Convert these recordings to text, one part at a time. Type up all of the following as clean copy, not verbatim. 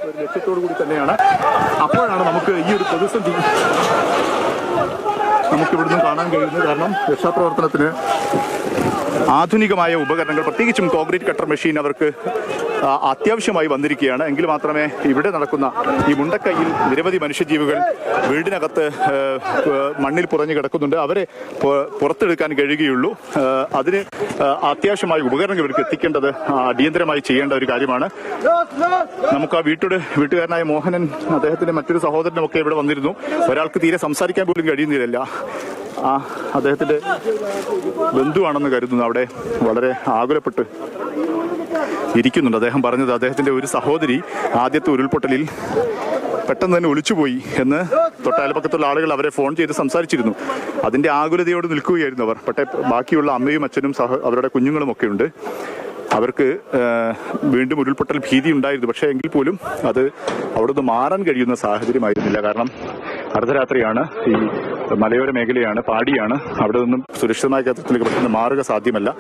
ഒരു ലക്ഷ്യത്തോടു കൂടി തന്നെയാണ്. അപ്പോഴാണ് നമുക്ക് ഈ ഒരു പ്രതിസന്ധി നമുക്കിവിടുന്ന് കാണാൻ കഴിയുന്നത്. കാരണം രക്ഷാപ്രവർത്തനത്തിന് ആധുനികമായ ഉപകരണങ്ങൾ, പ്രത്യേകിച്ചും കോൺക്രീറ്റ് കട്ടർ മെഷീൻ അവർക്ക് അത്യാവശ്യമായി വന്നിരിക്കുകയാണ്. എങ്കിൽ മാത്രമേ ഇവിടെ നടക്കുന്ന ഈ മുണ്ടക്കൈയിൽ നിരവധി മനുഷ്യജീവികൾ വീടിനകത്ത് മണ്ണിൽ പുറഞ്ഞു കിടക്കുന്നുണ്ട്, അവരെ പുറത്തെടുക്കാൻ കഴിയുകയുള്ളൂ. അതിന് അത്യാവശ്യമായ ഉപകരണങ്ങൾ ഇവർക്ക് എത്തിക്കേണ്ടത് അടിയന്തരമായി ചെയ്യേണ്ട ഒരു കാര്യമാണ്. നമുക്ക് ആ വീട്ടുകാരനായ മോഹനൻ, അദ്ദേഹത്തിന്റെ മറ്റൊരു സഹോദരനും ഒക്കെ ഇവിടെ വന്നിരുന്നു. ഒരാൾക്ക് തീരെ സംസാരിക്കാൻ പോലും കഴിയുന്നില്ല. അദ്ദേഹത്തിന്റെ ബന്ധുവാണെന്ന് കരുതുന്നു. അവിടെ വളരെ ആകുലപ്പെട്ട് ഇരിക്കുന്നുണ്ട്. അദ്ദേഹം പറഞ്ഞത് അദ്ദേഹത്തിന്റെ ഒരു സഹോദരി ആദ്യത്തെ ഉരുൾപൊട്ടലിൽ പെട്ടെന്ന് തന്നെ ഒളിച്ചുപോയി എന്ന് തൊട്ടയൽപക്കത്തുള്ള ആളുകൾ അവരെ ഫോൺ ചെയ്ത് സംസാരിച്ചിരുന്നു. അതിന്റെ ആകുലതയോട് നിൽക്കുകയായിരുന്നു അവർ. പക്ഷേ ബാക്കിയുള്ള അമ്മയും അച്ഛനും അവരുടെ കുഞ്ഞുങ്ങളും ഒക്കെ ഉണ്ട്. അവർക്ക് വീണ്ടും ഉരുൾപൊട്ടൽ ഭീതി ഉണ്ടായിരുന്നു. പക്ഷേ എങ്കിൽ പോലും അത് അവിടെ നിന്ന് മാറാൻ കഴിയുന്ന സാഹചര്യമായിരുന്നില്ല. കാരണം അർദ്ധരാത്രിയാണ്, ഈ മലയോര മേഖലയാണ്, പാടിയാണ്. അവിടെ നിന്നും സുരക്ഷിതമായ കേന്ദ്രത്തിലേക്ക് പെട്ടെന്ന് മാറുക സാധ്യമല്ല.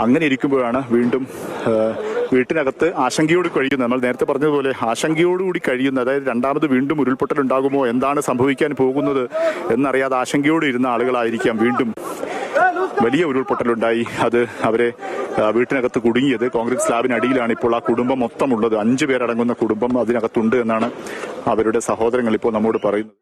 അങ്ങനെ ഇരിക്കുമ്പോഴാണ് വീണ്ടും വീട്ടിനകത്ത് ആശങ്കയോട് കഴിയുന്ന, നമ്മൾ നേരത്തെ പറഞ്ഞതുപോലെ ആശങ്കയോടുകൂടി കഴിയുന്ന, അതായത് രണ്ടാമത് വീണ്ടും ഉരുൾപൊട്ടൽ ഉണ്ടാകുമോ, എന്താണ് സംഭവിക്കാൻ പോകുന്നത് എന്നറിയാതെ ആശങ്കയോട് ഇരുന്ന ആളുകളായിരിക്കാം വീണ്ടും വലിയ ഉരുൾപൊട്ടലുണ്ടായി അത് അവരെ വീട്ടിനകത്ത് കുടുങ്ങിയത്. കോൺക്രീറ്റ് സ്ലാബിനടിയിലാണ് ഇപ്പോൾ ആ കുടുംബം മൊത്തമുള്ളത്. 5 പേരടങ്ങുന്ന കുടുംബം അതിനകത്തുണ്ട് എന്നാണ് അവരുടെ സഹോദരങ്ങൾ ഇപ്പോൾ നമ്മോട് പറയുന്നത്.